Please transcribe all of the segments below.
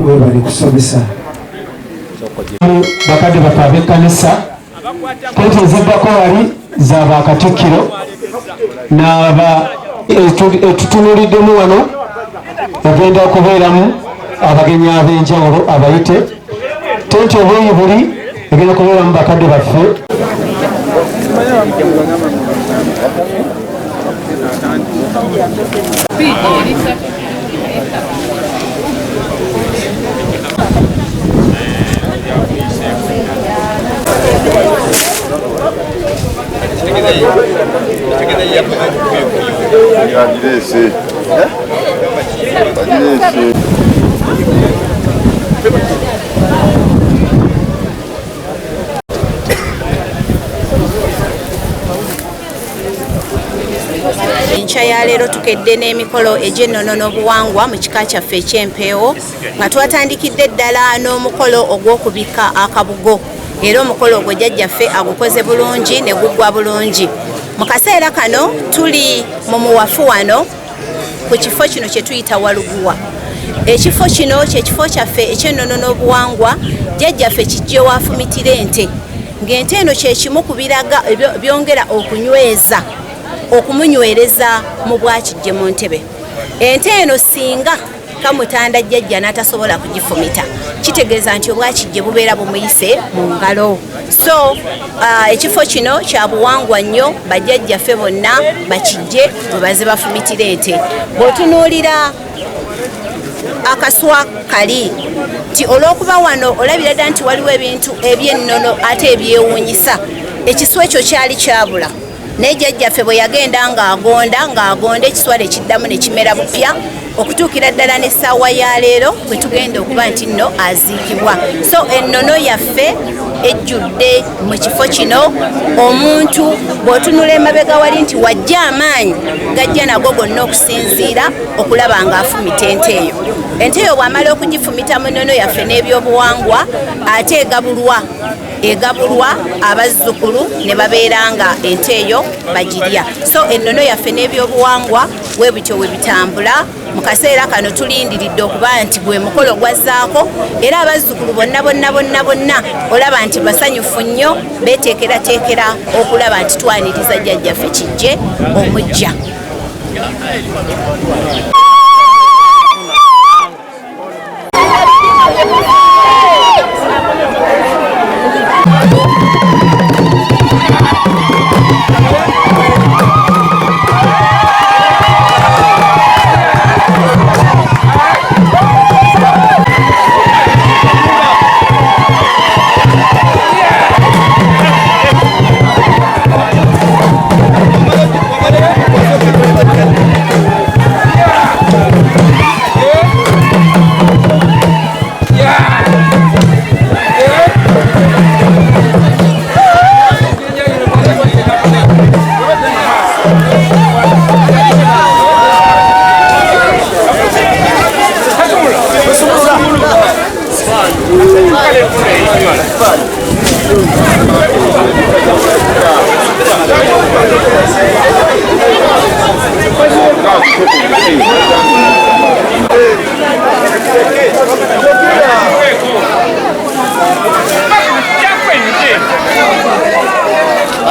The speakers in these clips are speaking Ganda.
webali kusomesa bakadde baffe ab'ekkanisa kati eziddako wali zaba Katikkiro n'aba etutunuliddemu wano ogenda okubeeramu abagenyi ab'enjawulo abayite tenti obweyi buli egenda kubeeramu bakadde baffe Enkya ya leero tukedde n'emikolo egy'ennono n'obuwangwa mu kika kyaffe eky'empeewo nga twatandikidde ddala n'omukolo ogw'okubika akabugo era omukolo ogwo jjajjaffe agukoze bulungi ne guggwa bulungi. Mu kaseera kano tuli mu muwafu wano ku kifo kino kye tuyita Waluguwa. Ekifo kino kye kifo kyaffe eky'ennono n'obuwangwa jjajjaffe kijje waafumitira ente ng'ente eno kye kimu ku biraga byongera okumunywereza mu bwakijje mu ntebe. Ente eno singa kamutanda jjajja n'atasobola kugifumita kitegeeza nti obwakijje bubeera bumuyise mu ngalo. So ekifo kino kya buwangwa nnyo bajjajjaffe bonna bakijje bwe baze bafumitira ente. Bw'otunuulira akaswa kali nti olw'okuba wano olabira ddala nti waliwo ebintu eby'ennono ate ebyewuunyisa. Ekiswa ekyo kyali kyabula naye jjajjaffe bwe yagenda ng'agonda ekiswala ekiddamu ne kimera bupya okutuukira ddala n'essaawa ya leero bwe tugenda okuba nti nno aziikibwa. So ennono yaffe ejjudde mu kifo kino. Omuntu bw'otunula emabega wali nti wajja amaanyi gajja nago gonna okusinziira okulaba ng'afumita ente eyo. Ente eyo bw'amala okugifumita mu nnono yaffe n'ebyobuwangwa ate egabulwa abazzukulu ne babeera nga ente eyo bagirya. So ennono yaffe n'ebyobuwangwa bwe bityo we bitambula. Mu kaseera kano tulindiridde okuba nti gwe mukolo gwazzaako era abazzukulu bonna olaba nti basanyufu nnyo beeteekerateekera okulaba nti twaniriza jjajjaffe kijje omujja.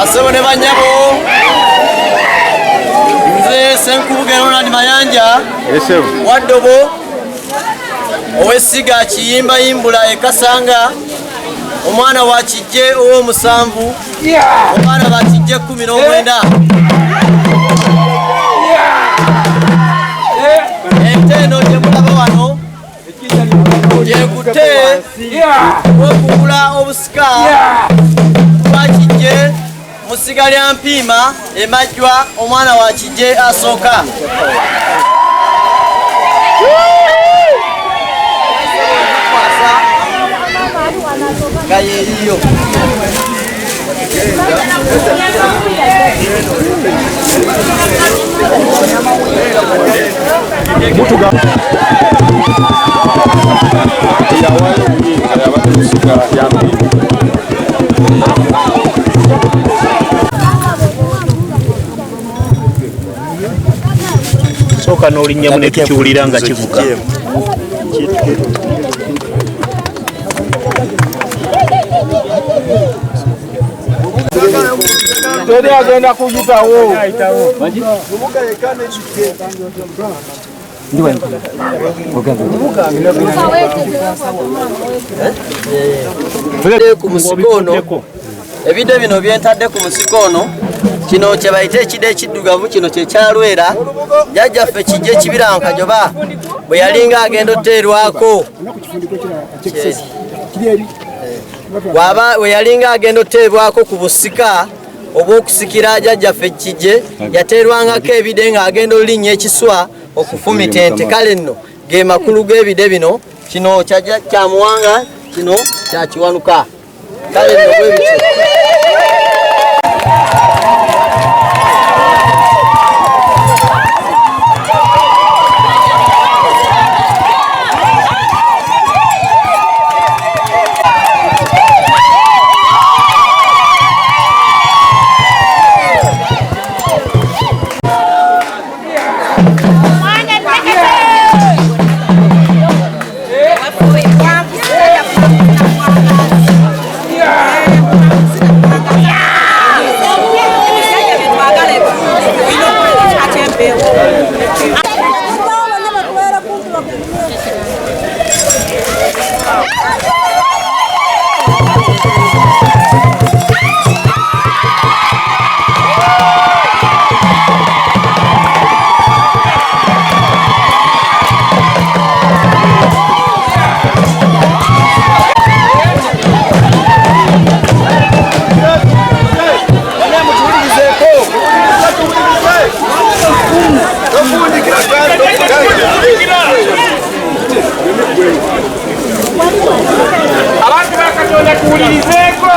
Asebo ne banyabo nze Senkubugero Ronald Mayanja Waddobo ow'essiga kiyimbayimbula ekasanga omwana wa kijje ow'omusanvu omwana ba kijje 19 ente eno gye mulaba wano yekutte okugula obusika bwakijje musiga lya mpiima emajjwa omwana wa kijje asooka. Nga yeeriyo soka n'olinnya mu ne tukiwulira nga kivuga. Teri agenda kuyitawo. Ku musiko ono ebide bino byentadde ku musiko ono kino kye bayita ekide ekiddugavu kino kye kyalwera jjajjaffe kijje Kibiranka Kajoba bwe yalinga agenda oteerwako we yalinga agenda oteerwako ku busika obw'okusikira jjajjaffe kijje yateerwangako ebide ng'agenda olinnya ekiswa okufumita ente. Kale nno ge makulu g'ebide bino kino kya Muwanga kino kya Kiwanuka. Kale nno bwe bityo. Abantu bakatonda tuwulirizeeko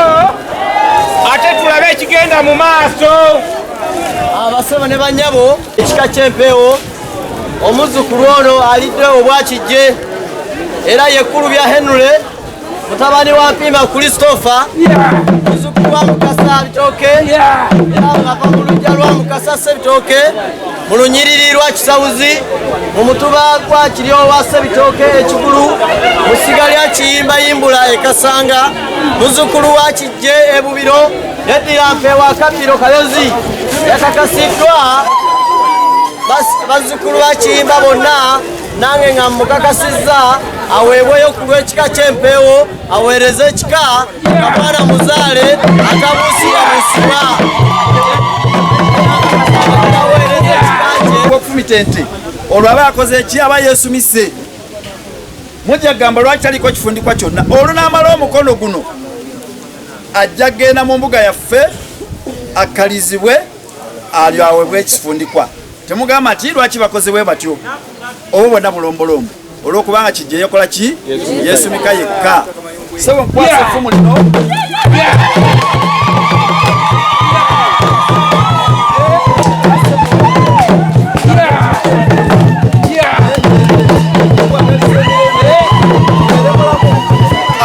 ate tulabe ekigenda mu maaso. Abasebo ne bannyabo ekika ky'empeewo omuzzukulu ono alidde obwakijje era yekkulu bya Henry mutabani wa Mpima Christopher muzzukulu wa Mukasa Bitooke era ng'ava mu luggya lwa Mukasa Ssebitooke mu lunyiriri lwa Kisawuzi mu mutuba gwa Kiryo wa Ssebitooke ekigulu mu ssiga lya Kiyimba Yimbula Kasanga muzzukulu wa Kijje Ebubiro yeddira Mpeewa Kapiro Kayozi yakakasiddwa bazzukulu ba Kiyimba bonna nange nga mukakasizza aweebweyo ku lw'ekika ky'empeewo aweereze ekika Kamwana Muzaale atabuusira busibwa okufumita ente olwo aba akoze eki aba yeesumise mujja gamba lwaki taliko kifundikwa kyonna olwo n'amala omukono guno ajja genda mu mbuga yaffe akkalizibwe alyo aweebwe ekifundikwa temugamba nti lwaki bakozebwe batyo obo bonna bulombolombo olw'okubanga kijja yekola ki yeesumika yekka sebo nkwasa effumu lino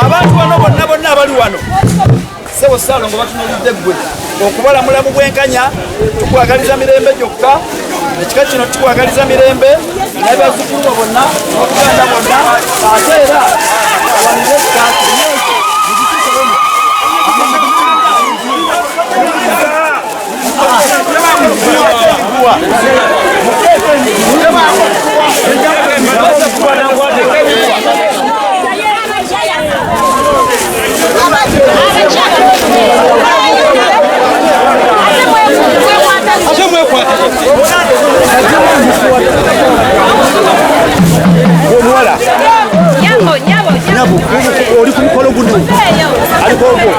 abantu bano bonna abali wano sebo Ssaalongo batunulidde ggwe okubalamula mu bwenkanya tukwagaliza mirembe gyokka ekika kino tukwagaliza mirembe naye bazzukulu bonna okuganda bonna ate era awanire ekikaaki oli ku mukolo guno aliko ogwo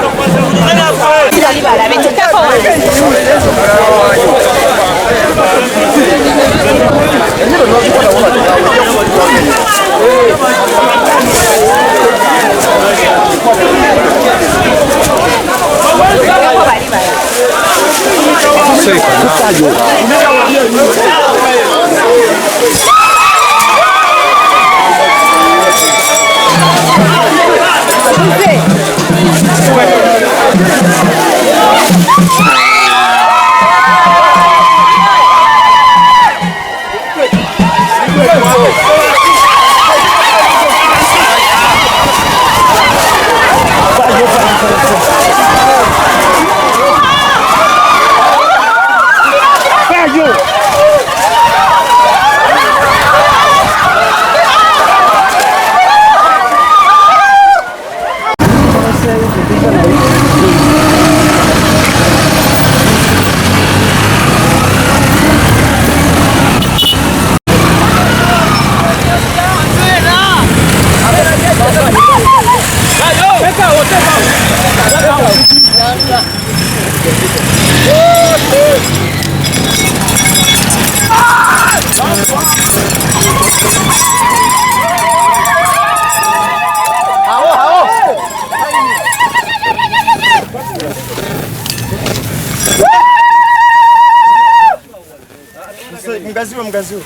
mugazi we.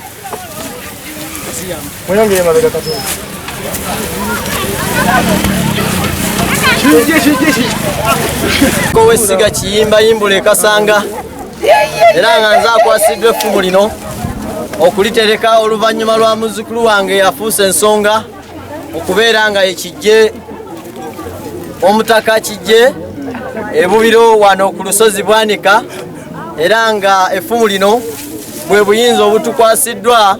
Muyongere mabega katono. Kowe siga kiyimba yimbule kasanga. Era nga nza kwasiddwa effumu lino okulitereka oluvannyuma lwa muzzukulu wange yafuuse ensonga okubeera nga ekijje omutaka kijje ebubiro wano ku lusozi Bwanika, era nga effumu lino bwe buyinza obutukwasiddwa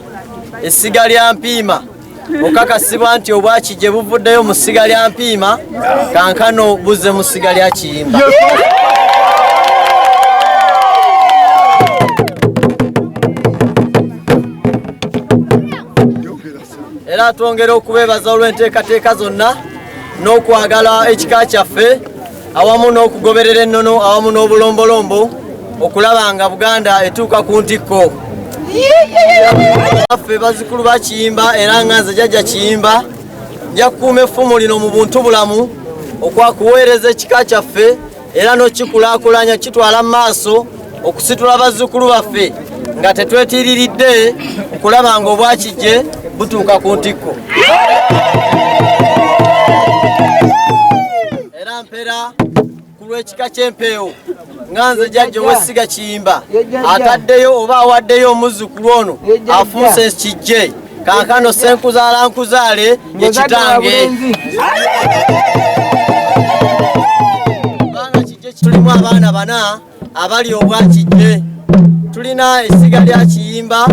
essiga lya Mpiima okakasibwa nti obwakijje buvuddeyo mu ssiga lya Mpiima kankano buzze mu ssiga lya Kiyimba. Era twongera okubeebaza olw'enteekateeka zonna n'okwagala ekika kyaffe awamu n'okugoberera ennono awamu n'obulombolombo okulaba nga Buganda etuuka ku ntikko. Ffe bazzukulu ba Kiyimba era nga nze jjajja Kiyimba nja kukuuma effumu lino mu buntu bulamu okwakuweereza ekika kyaffe era n'okikulaakulanya kitwala mu maaso okusitula bazzukulu baffe nga tetwetiiriridde okulaba nga obwakijje butuuka ku ntikko. Era mpera ku lw'ekika ky'empeewo nga nze jjajja ow'essiga Kiyimba ataddeyo oba awaddeyo omuzzukulu ono afuuse kijje kankano senkuzaala nkuzaale ye kitange. Kubanga kijje tulimu abaana bana abali obwakijje. Tulina essiga lya Kiyimba,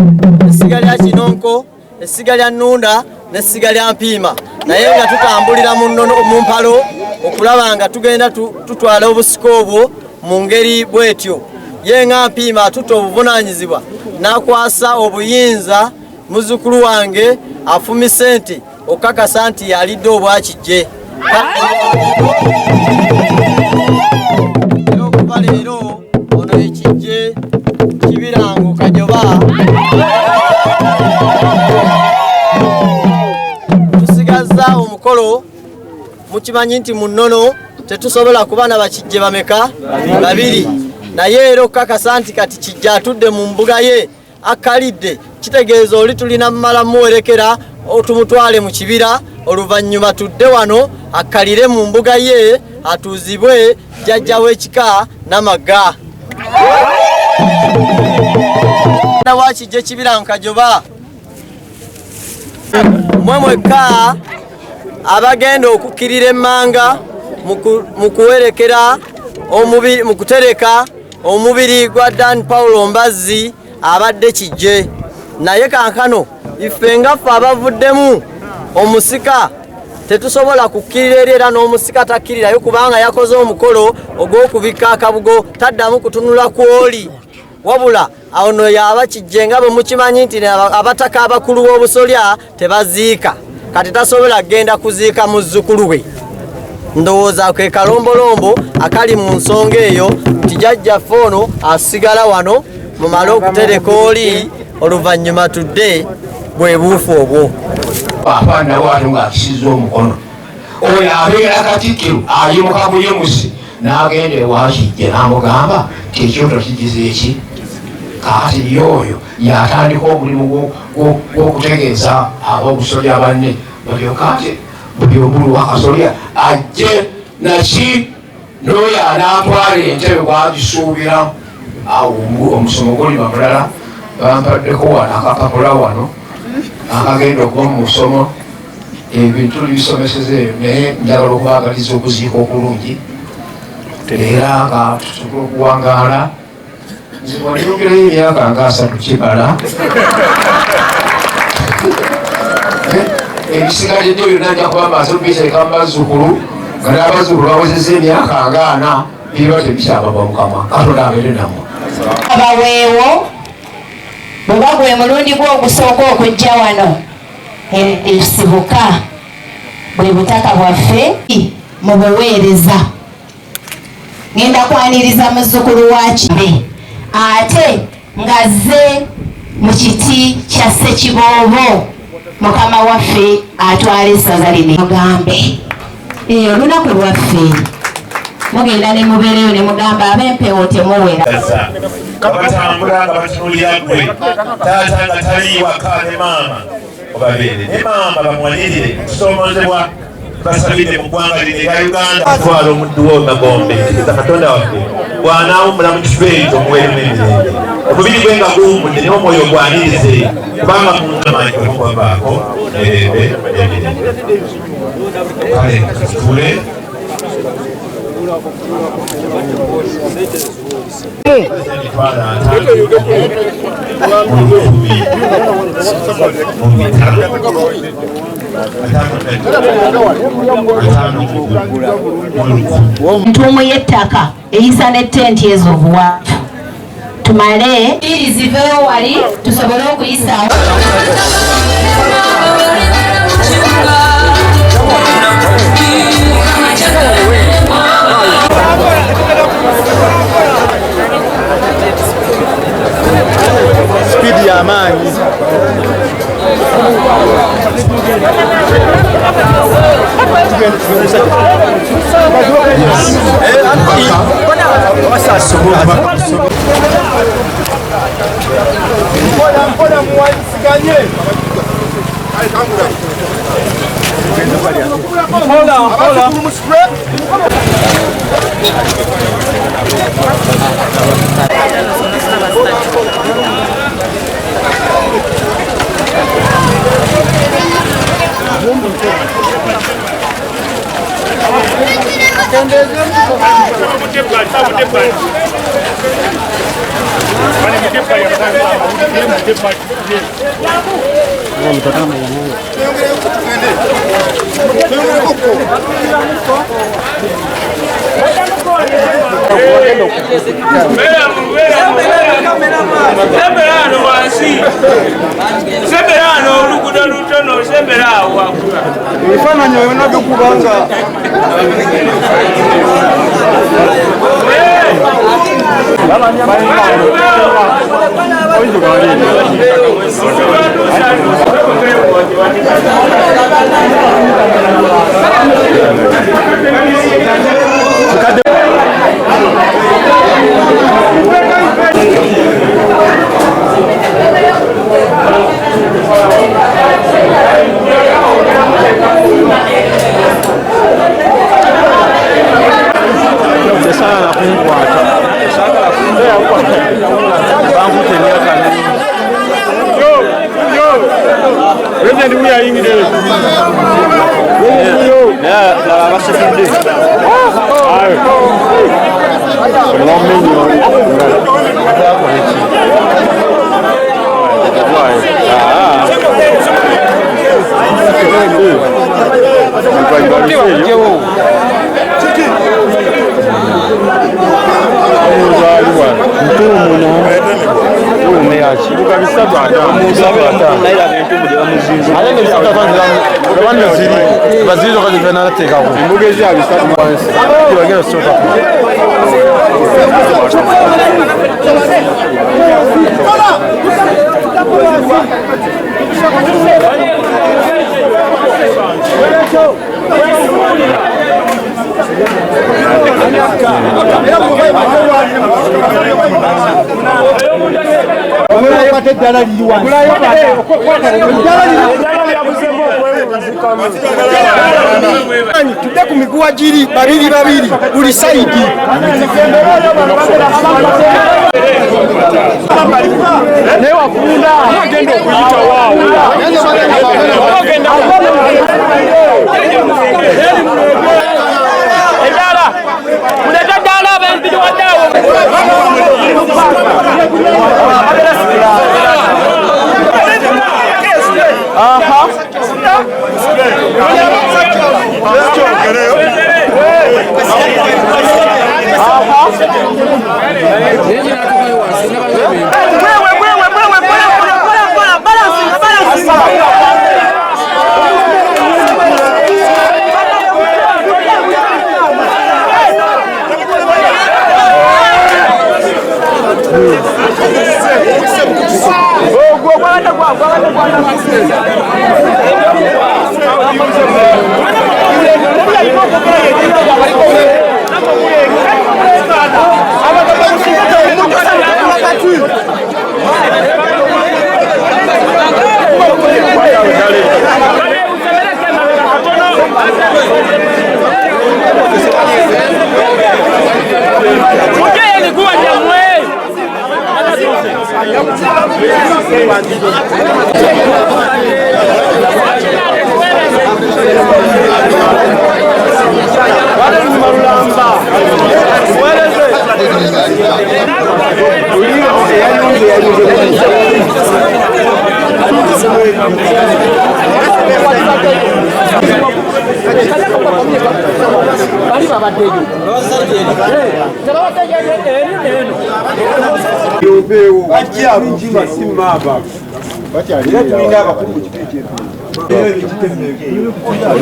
essiga lya Kinonko, essiga lya Nnunda n'essiga lya Mpiima, naye nga tutambulira mu mpalo okulaba nga tugenda tutwala obusika obwo mu ngeri bwetyo. Ye nga Mpiima atuta obuvunaanyizibwa n'akwasa obuyinza muzzukulu wange afumise nti okakasa nti yalidde obwakijje. Okuva leero ono ekijje Kibirango Kajoba tusigaza omukolo mukimanyi nti mu nnono tetusobola kuba na bakijje bameka babiri, naye era okukakasa nti kati kijje atudde mu mbuga ye akalidde kitegeeza oli tulina mmala muwerekera otumutwale mu kibira oluvannyuma tudde wano akalire mu mbuga ye atuuzibwe jjajja w'ekika n'amagga. Wakijje Kibirango Kajoba mwe mwekka abagenda okukkirira emmanga mu kuwerekera omubiri mu kutereka omubiri gwa Dan Paulo Mbazzi abadde kijje, naye kankano ife ngaffe abavuddemu omusika tetusobola kukkirira eri era n'omusika takkirirayo kubanga yakoze omukolo ogw'okubikka akabugo taddamu kutunula ku oli wabula ono yaba kijje nga bwe mukimanyi nti abataka abakulu b'obusolya tebaziika kati tasobola kgenda kuziika muzzukulu we. Ndowooza ke kalombolombo akali mu nsonga eyo nti jjajjaffe ono asigala wano mumale okutereka oli oluvannyuma tudde bwe buufu obwo. Afaana watu ng'akisizza omukono oyo abeera Katikkiro ayimuka buyimusi n'agenda ewakijje n'amugamba ti ekyoto kigize eki. Kati yoyo yatandika omulimu gw'okutegeeza ab'obusolya banne balyoka ati buli omulu wakasolya ajje naki n'oyo anaatwala entebe gwagisuubira omusomo gulima mulala bampaddeko wano akapapula wano akagenda okuba mu musomo ebintu bisomeseza eyo, naye njagala okubaagaliza okuziika okulungi era nga tusobola okuwangaala. Nziboneyongerayo emyaka nga 3 kibala ebisigalidde byonna nja kuba maaso bitereka mu bazzukulu nga n'abazzukulu bawezezza emyaka nga 4 biba tebikyabava Mukama. Katonda abeere nammwe. Abaweewo bweba gwe mulundi gwe ogusooka okujja wano esibuka bwe butaka bwaffe mu buweereza. Ngenda kwaniriza muzzukulu wa Kimbe ate ngazze mu kiti kya Ssekiboobo Mukama waffe atwala essaza lino mugambe olunaku lwaffe mugenda ne mubeereyo ne mugamba ab'empewo temuwera kabatambula nga batunulira gwe taata nga taliiwaka ne maama obabeere ne maama bamuwanirire okusoomozebwa basabidde mu ggwanga lino erya Uganda atwala omuddu wo Magombe kiriza Katonda waffe bw'anaawummula mu kifo ekyo omuweeremu emirembe omubiri gwe nga guwummudde naye omwoyo gwanirize kubanga mungamanyi okubaako mirembe emirembe kale katule ntuumu y'ettaka eyisa ne tenti ez'obuwanvu tumale iri ziveyo wali tusobole okuyisaawo Speed ya maanyi mpona muwanyisiganye Semberano wansi semberano oluguudo lutono semberawo wakula ebifaananyi ebinabyo kubanga tudde ku miguwa giri babiri babiri buli saidi naye wakunda agenda okuyita waawe eddaala muleta ddaala ab'empiri waddaawo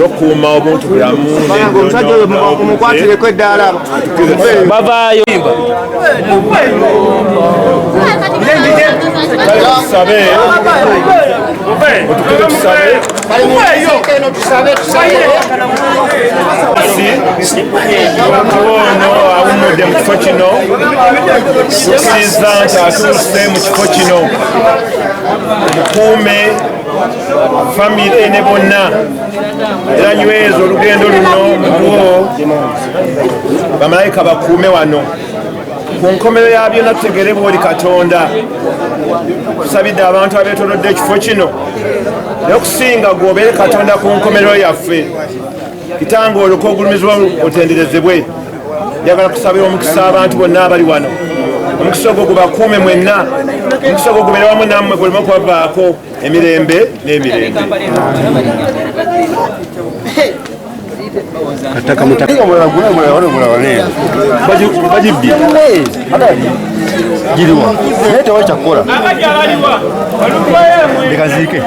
okukuuma obuntu bulamu omukwatireko eddaala bavaayo ono awumudde mu kifo kino tukkiriza nti atuuse mu kifo kino mukuume famire ne bonna era nyweza olugendo luno muguo bamalayika bakuume wano ku nkomero ya byonna tutegere bwoli Katonda tusabidde abantu abeetolodde ekifo kino n'okusinga gwobeere Katonda ku nkomero yaffe Kitange olwo ogulumizibwa otenderezebwe njagala kusabira omukisa abantu bonna abali wano omukisa ogwo gubakuume mwenna omukisa ogwo gubeere wamu nammwe guleme okubavaako emirembe n'emirembe bagibbye giriwa naye tewakyakukola ndekaziike